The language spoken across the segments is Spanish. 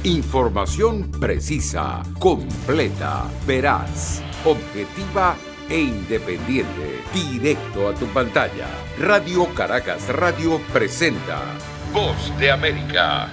Información precisa, completa, veraz, objetiva e independiente. Directo a tu pantalla. Radio Caracas Radio presenta Voz de América.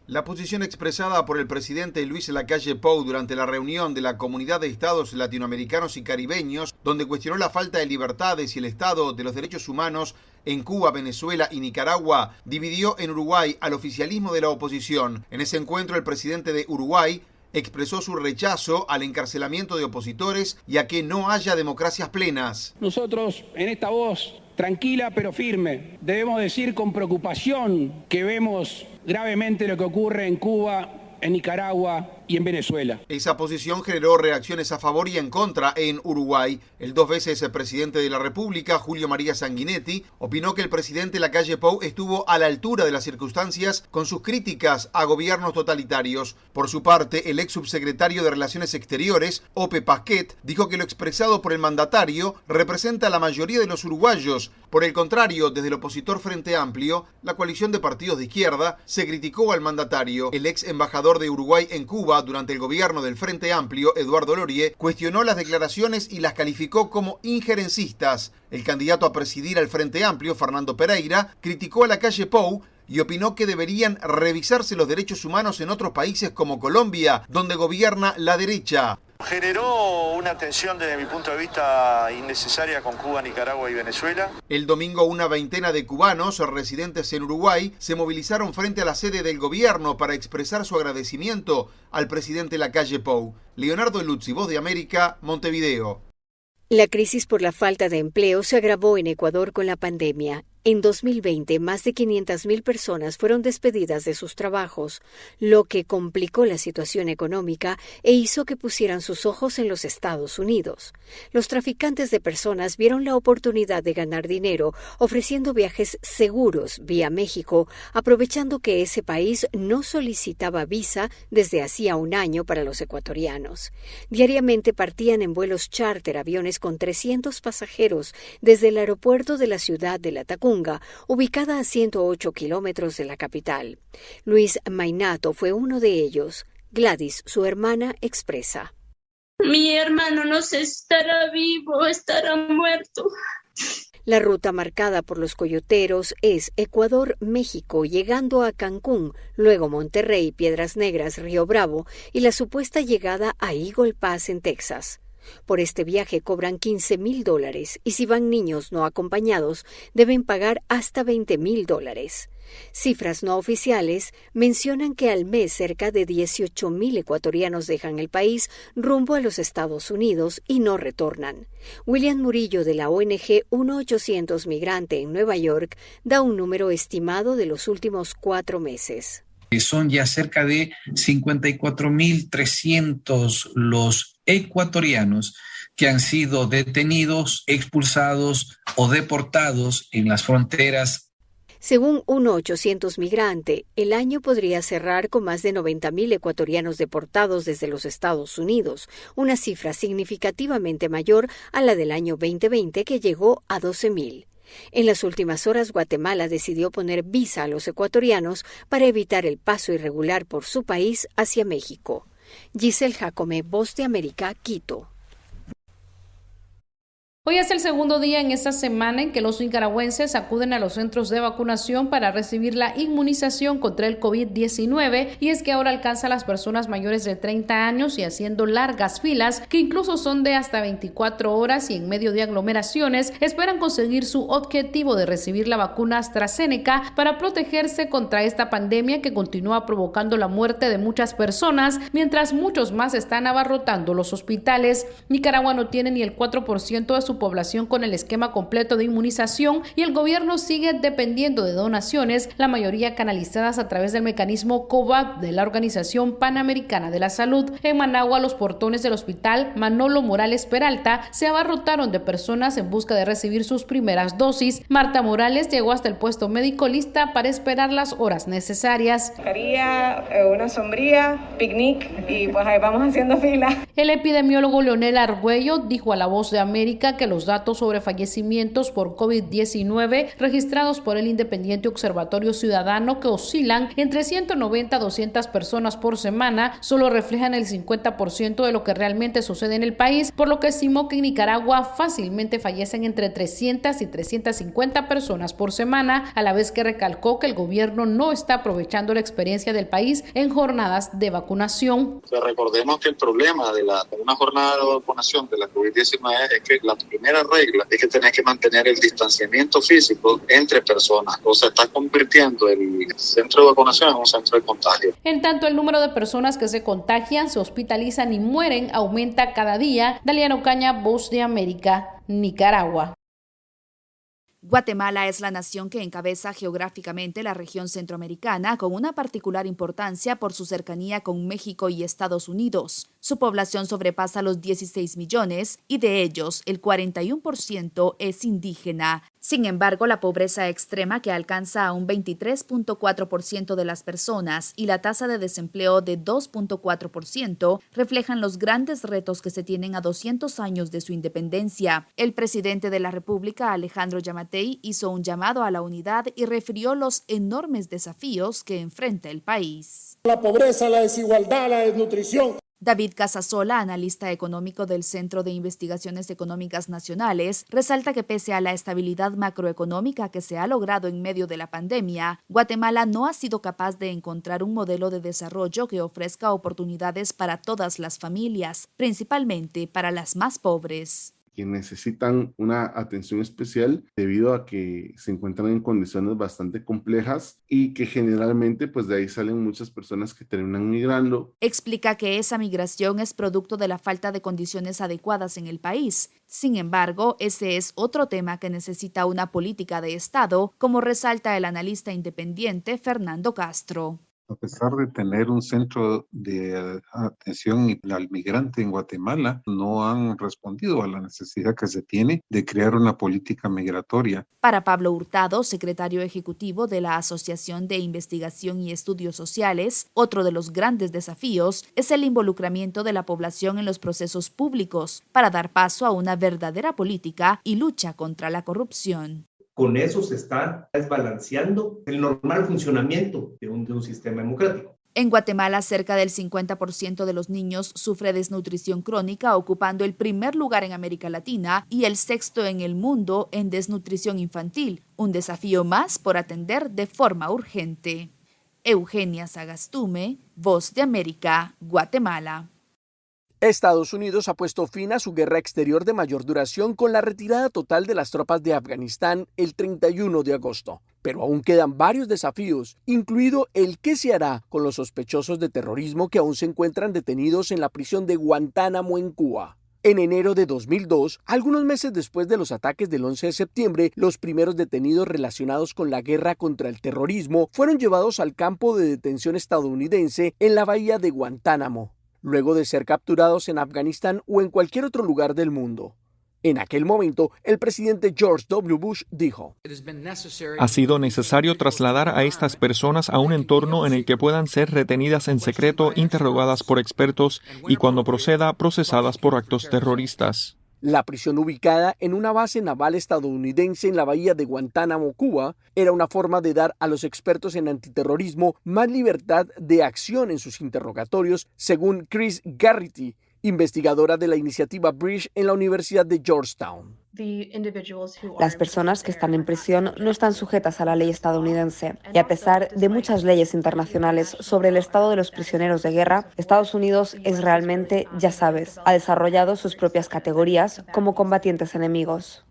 La posición expresada por el presidente Luis Lacalle Pou durante la reunión de la Comunidad de Estados Latinoamericanos y Caribeños, donde cuestionó la falta de libertades y el estado de los derechos humanos en Cuba, Venezuela y Nicaragua, dividió en Uruguay al oficialismo de la oposición. En ese encuentro, el presidente de Uruguay expresó su rechazo al encarcelamiento de opositores y a que no haya democracias plenas. Nosotros, en esta voz tranquila pero firme, debemos decir con preocupación que vemos gravemente lo que ocurre en Cuba, en Nicaragua y en Venezuela. Esa posición generó reacciones a favor y en contra en Uruguay. El 2 veces presidente de la República, Julio María Sanguinetti, opinó que el presidente Lacalle Pou estuvo a la altura de las circunstancias con sus críticas a gobiernos totalitarios. Por su parte, el ex subsecretario de Relaciones Exteriores, Ope Pasquet, dijo que lo expresado por el mandatario representa a la mayoría de los uruguayos. Por el contrario, desde el opositor Frente Amplio, la coalición de partidos de izquierda, se criticó al mandatario. El ex embajador de Uruguay en Cuba, durante el gobierno del Frente Amplio, Eduardo Lorie, cuestionó las declaraciones y las calificó como injerencistas. El candidato a presidir al Frente Amplio, Fernando Pereira, criticó a Lacalle Pou y opinó que deberían revisarse los derechos humanos en otros países como Colombia, donde gobierna la derecha. Generó una tensión desde mi punto de vista innecesaria con Cuba, Nicaragua y Venezuela. El domingo una veintena de cubanos residentes en Uruguay se movilizaron frente a la sede del gobierno para expresar su agradecimiento al presidente Lacalle Pou. Leonardo Luzzi, Voz de América, Montevideo. La crisis por la falta de empleo se agravó en Ecuador con la pandemia. En 2020, más de 500.000 personas fueron despedidas de sus trabajos, lo que complicó la situación económica e hizo que pusieran sus ojos en los Estados Unidos. Los traficantes de personas vieron la oportunidad de ganar dinero ofreciendo viajes seguros vía México, aprovechando que ese país no solicitaba visa desde hacía un año para los ecuatorianos. Diariamente partían en vuelos charter aviones con 300 pasajeros desde el aeropuerto de la ciudad de Latacunga, ubicada a 108 kilómetros de la capital. Luis Mainato fue uno de ellos. Gladys, su hermana, expresa: Mi hermano no sé si estará vivo o estará muerto. La ruta marcada por los coyoteros es Ecuador-México, llegando a Cancún, luego Monterrey, Piedras Negras, Río Bravo y la supuesta llegada a Eagle Pass en Texas. Por este viaje cobran $15,000 y si van niños no acompañados deben pagar hasta $20,000. Cifras no oficiales mencionan que al mes cerca de 18,000 ecuatorianos dejan el país rumbo a los Estados Unidos y no retornan. William Murillo de la ONG 1-800 Migrante en Nueva York da un número estimado de los últimos 4 meses. Son ya cerca de 54.300 los ecuatorianos que han sido detenidos, expulsados o deportados en las fronteras. Según 1-800 Migrante, el año podría cerrar con más de 90,000 ecuatorianos deportados desde los Estados Unidos, una cifra significativamente mayor a la del año 2020 que llegó a 12,000. En las últimas horas, Guatemala decidió poner visa a los ecuatorianos para evitar el paso irregular por su país hacia México. Giselle Jacome, Voz de América, Quito. Hoy es el segundo día en esta semana en que los nicaragüenses acuden a los centros de vacunación para recibir la inmunización contra el COVID-19 y es que ahora alcanza a las personas mayores de 30 años y haciendo largas filas que incluso son de hasta 24 horas y en medio de aglomeraciones esperan conseguir su objetivo de recibir la vacuna AstraZeneca para protegerse contra esta pandemia que continúa provocando la muerte de muchas personas mientras muchos más están abarrotando los hospitales. Nicaragua no tiene ni el 4% de su población con el esquema completo de inmunización y el gobierno sigue dependiendo de donaciones, la mayoría canalizadas a través del mecanismo COVAX de la Organización Panamericana de la Salud. En Managua, los portones del hospital Manolo Morales Peralta se abarrotaron de personas en busca de recibir sus primeras dosis. Marta Morales llegó hasta el puesto médico lista para esperar las horas necesarias. Una sombría, picnic y pues ahí vamos haciendo fila. El epidemiólogo Leonel Argüello dijo a La Voz de América que que los datos sobre fallecimientos por COVID-19 registrados por el Independiente Observatorio Ciudadano, que oscilan entre 190 a 200 personas por semana, solo reflejan el 50% de lo que realmente sucede en el país, por lo que estimó que en Nicaragua fácilmente fallecen entre 300 y 350 personas por semana, a la vez que recalcó que el gobierno no está aprovechando la experiencia del país en jornadas de vacunación. Recordemos que el problema de una jornada de vacunación de la COVID-19 es que la primera regla es que tenés que mantener el distanciamiento físico entre personas, o sea, está convirtiendo el centro de vacunación en un centro de contagio. En tanto, el número de personas que se contagian, se hospitalizan y mueren aumenta cada día. Daliana Ocaña, Voz de América, Nicaragua. Guatemala es la nación que encabeza geográficamente la región centroamericana, con una particular importancia por su cercanía con México y Estados Unidos. Su población sobrepasa los 16 millones y de ellos el 41% es indígena. Sin embargo, la pobreza extrema, que alcanza a un 23.4% de las personas, y la tasa de desempleo de 2.4% reflejan los grandes retos que se tienen a 200 años de su independencia. El presidente de la República, Alejandro Yamatei, hizo un llamado a la unidad y refirió los enormes desafíos que enfrenta el país. La pobreza, la desigualdad, la desnutrición. David Casasola, analista económico del Centro de Investigaciones Económicas Nacionales, resalta que pese a la estabilidad macroeconómica que se ha logrado en medio de la pandemia, Guatemala no ha sido capaz de encontrar un modelo de desarrollo que ofrezca oportunidades para todas las familias, principalmente para las más pobres. Que necesitan una atención especial debido a que se encuentran en condiciones bastante complejas y que generalmente pues de ahí salen muchas personas que terminan migrando. Explica que esa migración es producto de la falta de condiciones adecuadas en el país. Sin embargo, ese es otro tema que necesita una política de Estado, como resalta el analista independiente Fernando Castro. A pesar de tener un centro de atención al migrante en Guatemala, no han respondido a la necesidad que se tiene de crear una política migratoria. Para Pablo Hurtado, secretario ejecutivo de la Asociación de Investigación y Estudios Sociales, otro de los grandes desafíos es el involucramiento de la población en los procesos públicos para dar paso a una verdadera política y lucha contra la corrupción. Con eso se está desbalanceando el normal funcionamiento de un sistema democrático. En Guatemala, cerca del 50% de los niños sufre desnutrición crónica, ocupando el primer lugar en América Latina y el sexto en el mundo en desnutrición infantil, un desafío más por atender de forma urgente. Eugenia Sagastume, Voz de América, Guatemala. Estados Unidos ha puesto fin a su guerra exterior de mayor duración con la retirada total de las tropas de Afganistán el 31 de agosto. Pero aún quedan varios desafíos, incluido el qué se hará con los sospechosos de terrorismo que aún se encuentran detenidos en la prisión de Guantánamo en Cuba. En enero de 2002, algunos meses después de los ataques del 11 de septiembre, los primeros detenidos relacionados con la guerra contra el terrorismo fueron llevados al campo de detención estadounidense en la bahía de Guantánamo, luego de ser capturados en Afganistán o en cualquier otro lugar del mundo. En aquel momento, el presidente George W. Bush dijo: ha sido necesario trasladar a estas personas a un entorno en el que puedan ser retenidas en secreto, interrogadas por expertos y, cuando proceda, procesadas por actos terroristas. La prisión, ubicada en una base naval estadounidense en la bahía de Guantánamo, Cuba, era una forma de dar a los expertos en antiterrorismo más libertad de acción en sus interrogatorios, según Chris Garrity, investigadora de la iniciativa Bridge en la Universidad de Georgetown. Las personas que están en prisión no están sujetas a la ley estadounidense, y a pesar de muchas leyes internacionales sobre el estado de los prisioneros de guerra, Estados Unidos es realmente, ya sabes, ha desarrollado sus propias categorías como combatientes enemigos.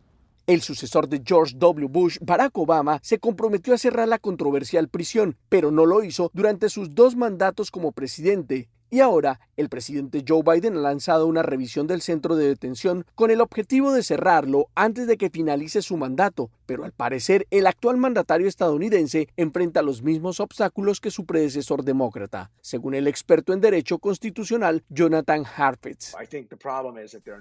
El sucesor de George W. Bush, Barack Obama, se comprometió a cerrar la controversial prisión, pero no lo hizo durante sus 2 mandatos como presidente. Y ahora, el presidente Joe Biden ha lanzado una revisión del centro de detención con el objetivo de cerrarlo antes de que finalice su mandato, pero al parecer el actual mandatario estadounidense enfrenta los mismos obstáculos que su predecesor demócrata, según el experto en derecho constitucional Jonathan Harfitz.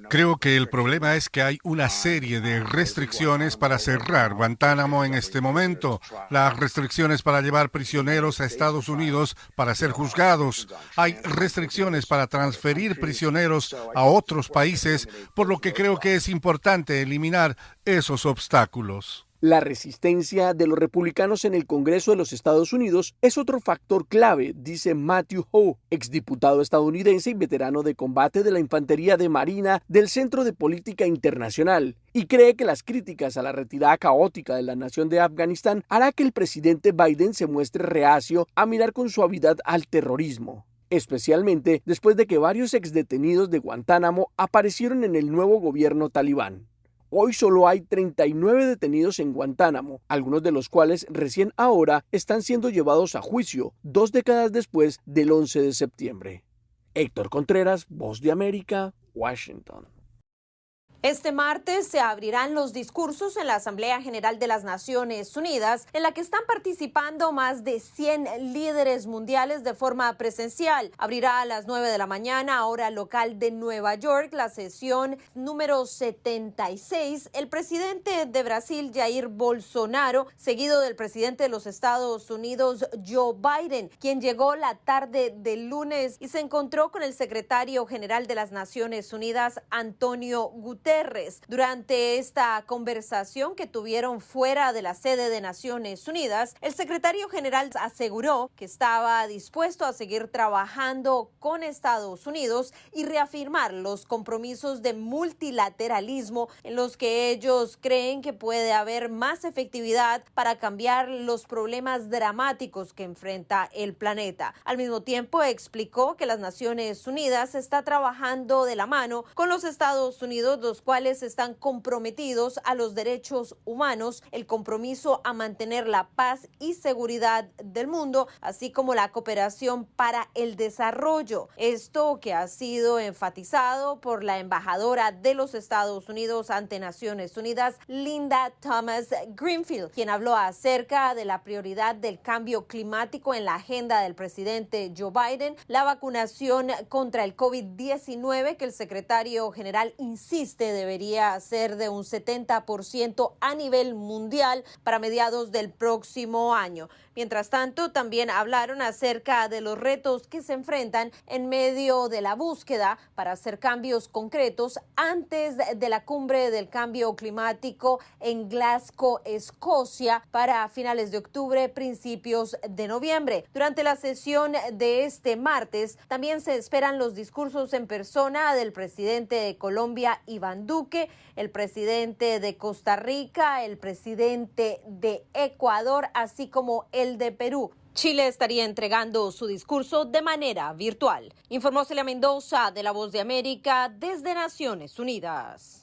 Creo que el problema es que hay una serie de restricciones para cerrar Guantánamo en este momento. Las restricciones para llevar prisioneros a Estados Unidos para ser juzgados. Hay restricciones para transferir prisioneros a otros países, por lo que creo que es importante eliminar esos obstáculos. La resistencia de los republicanos en el Congreso de los Estados Unidos es otro factor clave, dice Matthew Howe, exdiputado estadounidense y veterano de combate de la Infantería de Marina del Centro de Política Internacional, y cree que las críticas a la retirada caótica de la nación de Afganistán hará que el presidente Biden se muestre reacio a mirar con suavidad al terrorismo, especialmente después de que varios exdetenidos de Guantánamo aparecieron en el nuevo gobierno talibán. Hoy solo hay 39 detenidos en Guantánamo, algunos de los cuales recién ahora están siendo llevados a juicio, 2 décadas después del 11 de septiembre. Héctor Contreras, Voz de América, Washington. Este martes se abrirán los discursos en la Asamblea General de las Naciones Unidas, en la que están participando más de 100 líderes mundiales de forma presencial. Abrirá a las 9 de la mañana, hora local de Nueva York, la sesión número 76. El presidente de Brasil, Jair Bolsonaro, seguido del presidente de los Estados Unidos, Joe Biden, quien llegó la tarde del lunes y se encontró con el secretario general de las Naciones Unidas, Antonio Guterres. Durante esta conversación que tuvieron fuera de la sede de Naciones Unidas, el secretario general aseguró que estaba dispuesto a seguir trabajando con Estados Unidos y reafirmar los compromisos de multilateralismo en los que ellos creen que puede haber más efectividad para cambiar los problemas dramáticos que enfrenta el planeta. Al mismo tiempo, explicó que las Naciones Unidas está trabajando de la mano con los Estados Unidos, los cuales están comprometidos a los derechos humanos, el compromiso a mantener la paz y seguridad del mundo, así como la cooperación para el desarrollo. Esto que ha sido enfatizado por la embajadora de los Estados Unidos ante Naciones Unidas, Linda Thomas-Greenfield, quien habló acerca de la prioridad del cambio climático en la agenda del presidente Joe Biden, la vacunación contra el COVID-19, que el secretario general insiste debería ser de un 70% a nivel mundial para mediados del próximo año. Mientras tanto, también hablaron acerca de los retos que se enfrentan en medio de la búsqueda para hacer cambios concretos antes de la cumbre del cambio climático en Glasgow, Escocia, para finales de octubre, principios de noviembre. Durante la sesión de este martes, también se esperan los discursos en persona del presidente de Colombia, Iván Duque, el presidente de Costa Rica, el presidente de Ecuador, así como el de Perú. Chile estaría entregando su discurso de manera virtual. Informó Celia Mendoza de La Voz de América desde Naciones Unidas.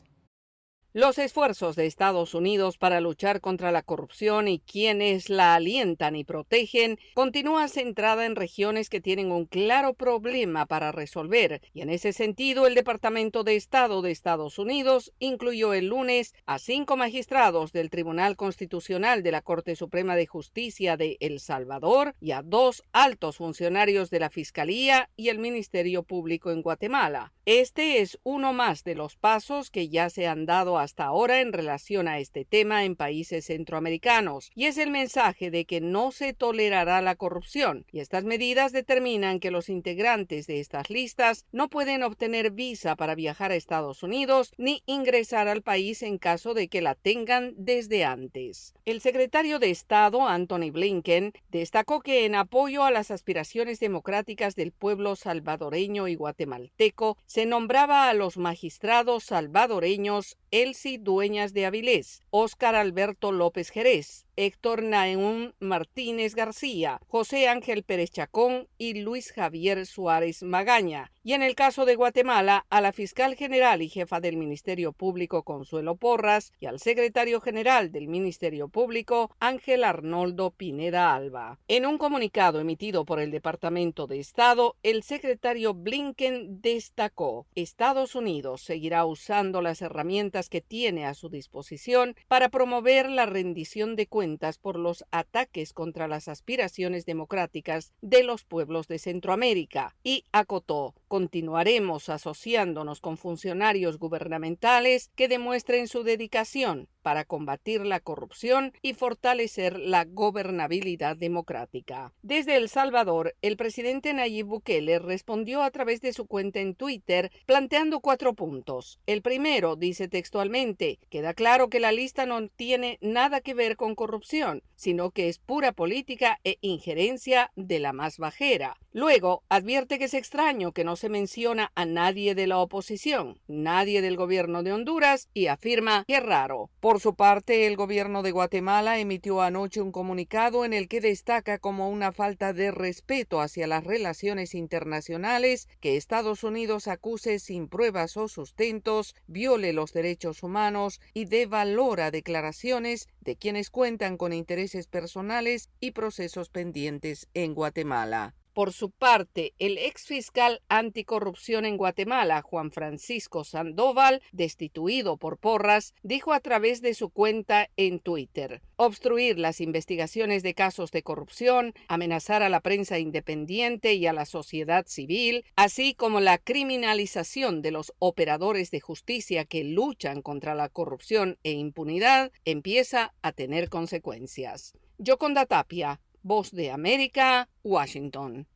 Los esfuerzos de Estados Unidos para luchar contra la corrupción y quienes la alientan y protegen continúa centrada en regiones que tienen un claro problema para resolver, y en ese sentido el Departamento de Estado de Estados Unidos incluyó el lunes a 5 magistrados del Tribunal Constitucional de la Corte Suprema de Justicia de El Salvador y a 2 altos funcionarios de la Fiscalía y el Ministerio Público en Guatemala. Este es uno más de los pasos que ya se han dado hasta ahora en relación a este tema en países centroamericanos, y es el mensaje de que no se tolerará la corrupción, y estas medidas determinan que los integrantes de estas listas no pueden obtener visa para viajar a Estados Unidos ni ingresar al país en caso de que la tengan desde antes. El secretario de Estado, Antony Blinken, destacó que en apoyo a las aspiraciones democráticas del pueblo salvadoreño y guatemalteco, se nombraba a los magistrados salvadoreños Elsie Dueñas de Avilés, Óscar Alberto López Jerez, Héctor Naún Martínez García, José Ángel Pérez Chacón y Luis Javier Suárez Magaña. Y en el caso de Guatemala, a la fiscal general y jefa del Ministerio Público, Consuelo Porras, y al secretario general del Ministerio Público, Ángel Arnoldo Pineda Alba. En un comunicado emitido por el Departamento de Estado, el secretario Blinken destacó: Estados Unidos seguirá usando las herramientas que tiene a su disposición para promover la rendición de cuentas cuentas por los ataques contra las aspiraciones democráticas de los pueblos de Centroamérica y acotó: continuaremos asociándonos con funcionarios gubernamentales que demuestren su dedicación para combatir la corrupción y fortalecer la gobernabilidad democrática. Desde El Salvador, el presidente Nayib Bukele respondió a través de su cuenta en Twitter planteando 4 puntos. El primero dice textualmente: queda claro que la lista no tiene nada que ver con corrupción, sino que es pura política e injerencia de la más bajera. Luego, advierte que es extraño que no se menciona a nadie de la oposición, nadie del gobierno de Honduras, y afirma que es raro. Por su parte, el gobierno de Guatemala emitió anoche un comunicado en el que destaca como una falta de respeto hacia las relaciones internacionales que Estados Unidos acuse sin pruebas o sustentos, viole los derechos humanos y dé valor a declaraciones de quienes cuentan con intereses personales y procesos pendientes en Guatemala. Por su parte, el exfiscal anticorrupción en Guatemala, Juan Francisco Sandoval, destituido por Porras, dijo a través de su cuenta en Twitter: obstruir las investigaciones de casos de corrupción, amenazar a la prensa independiente y a la sociedad civil, así como la criminalización de los operadores de justicia que luchan contra la corrupción e impunidad, empieza a tener consecuencias. Yoconda Tapia, Voz de América, Washington.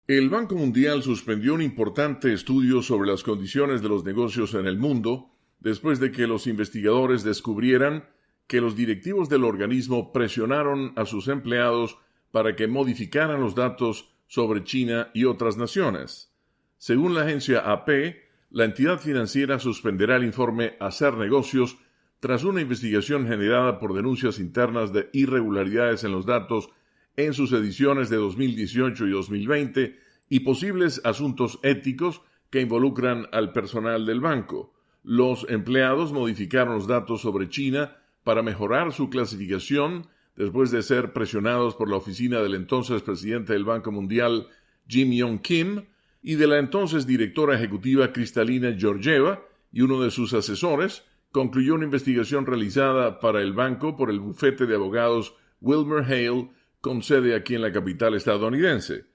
El Banco Mundial suspendió un importante estudio sobre las condiciones de los negocios en el mundo después de que los investigadores descubrieran que los directivos del organismo presionaron a sus empleados para que modificaran los datos sobre China y otras naciones. Según la agencia AP, la entidad financiera suspenderá el informe Hacer Negocios tras una investigación generada por denuncias internas de irregularidades en los datos en sus ediciones de 2018 y 2020 y posibles asuntos éticos que involucran al personal del banco. Los empleados modificaron los datos sobre China para mejorar su clasificación después de ser presionados por la oficina del entonces presidente del Banco Mundial, Jim Yong Kim, y de la entonces directora ejecutiva Kristalina Georgieva, y uno de sus asesores concluyó una investigación realizada para el banco por el bufete de abogados Wilmer Hale, con sede aquí en la capital estadounidense.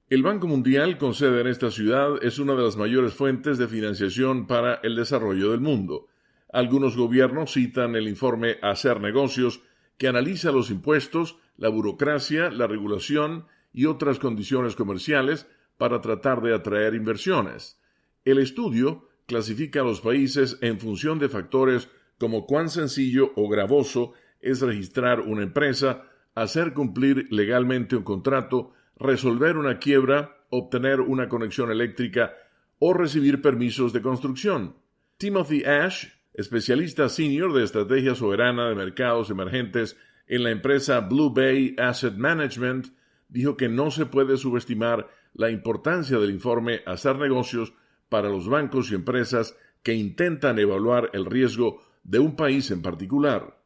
El Banco Mundial, con sede en esta ciudad, es una de las mayores fuentes de financiación para el desarrollo del mundo. Algunos gobiernos citan el informe Hacer Negocios, que analiza los impuestos, la burocracia, la regulación y otras condiciones comerciales para tratar de atraer inversiones. El estudio clasifica a los países en función de factores como cuán sencillo o gravoso es registrar una empresa, hacer cumplir legalmente un contrato, resolver una quiebra, obtener una conexión eléctrica o recibir permisos de construcción. Timothy Ash, especialista senior de estrategia soberana de mercados emergentes en la empresa Blue Bay Asset Management, dijo que no se puede subestimar la importancia del informe Hacer Negocios para los bancos y empresas que intentan evaluar el riesgo de un país en particular.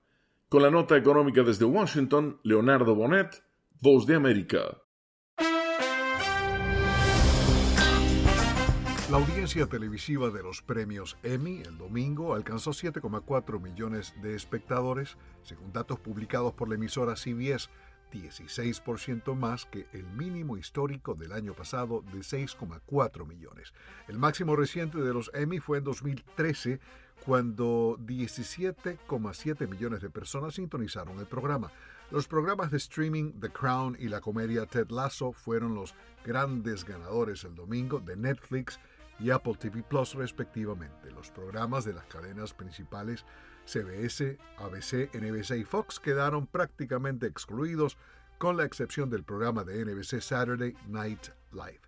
Con la nota económica desde Washington, Leonardo Bonet, Voz de América. La audiencia televisiva de los premios Emmy el domingo alcanzó 7,4 millones de espectadores, según datos publicados por la emisora CBS, 16% más que el mínimo histórico del año pasado de 6,4 millones. El máximo reciente de los Emmy fue en 2013, cuando 17,7 millones de personas sintonizaron el programa. Los programas de streaming The Crown y la comedia Ted Lasso fueron los grandes ganadores el domingo de Netflix y Apple TV Plus respectivamente. Los programas de las cadenas principales CBS, ABC, NBC y Fox quedaron prácticamente excluidos, con la excepción del programa de NBC Saturday Night Live.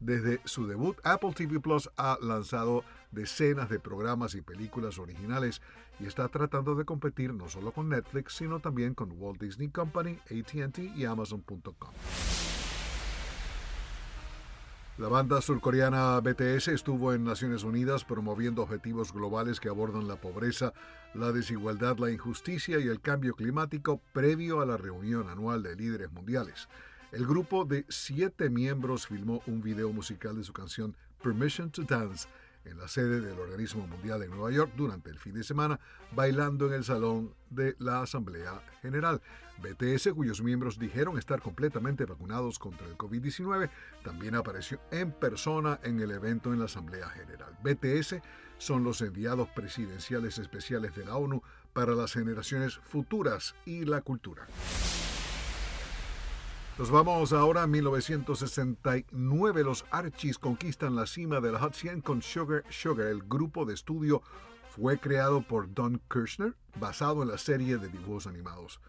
Desde su debut, Apple TV Plus ha lanzado decenas de programas y películas originales y está tratando de competir no solo con Netflix, sino también con Walt Disney Company, AT&T y Amazon.com. La banda surcoreana BTS estuvo en Naciones Unidas promoviendo objetivos globales que abordan la pobreza, la desigualdad, la injusticia y el cambio climático previo a la reunión anual de líderes mundiales. El grupo de 7 miembros filmó un video musical de su canción Permission to Dance en la sede del Organismo Mundial en Nueva York durante el fin de semana, bailando en el salón de la Asamblea General. BTS, cuyos miembros dijeron estar completamente vacunados contra el COVID-19, también apareció en persona en el evento en la Asamblea General. BTS son los enviados presidenciales especiales de la ONU para las generaciones futuras y la cultura. Nos vamos ahora a 1969. Los Archies conquistan la cima del Hot 100 con Sugar Sugar. El grupo de estudio fue creado por Don Kirshner, basado en la serie de dibujos animados.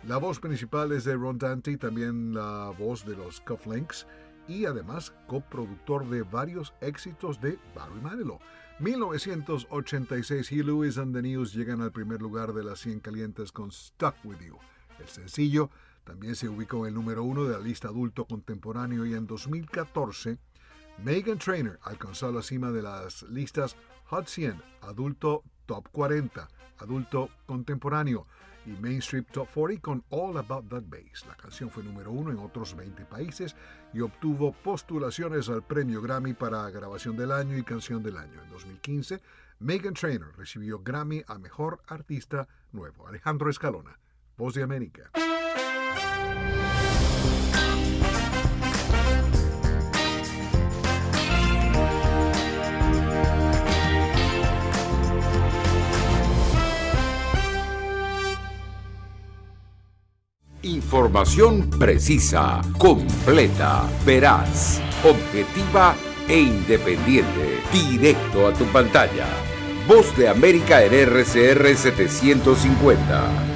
La voz principal es de Ron Dante, también la voz de los Cufflinks, y además coproductor de varios éxitos de Barry Manilow. 1986, Huey Lewis and the News llegan al primer lugar de las 100 calientes con Stuck With You. El sencillo también se ubicó en el número 1 de la lista adulto contemporáneo, y en 2014, Meghan Trainor alcanzó la cima de las listas Hot 100, adulto Top 40, adulto contemporáneo y Mainstream Top 40 con All About That Bass. La canción fue número 1 en otros 20 países y obtuvo postulaciones al premio Grammy para Grabación del Año y Canción del Año. En 2015, Meghan Trainor recibió Grammy a Mejor Artista Nuevo. Alejandro Escalona, Voz de América. Información precisa, completa, veraz, objetiva e independiente. Directo a tu pantalla. Voz de América en RCR 750.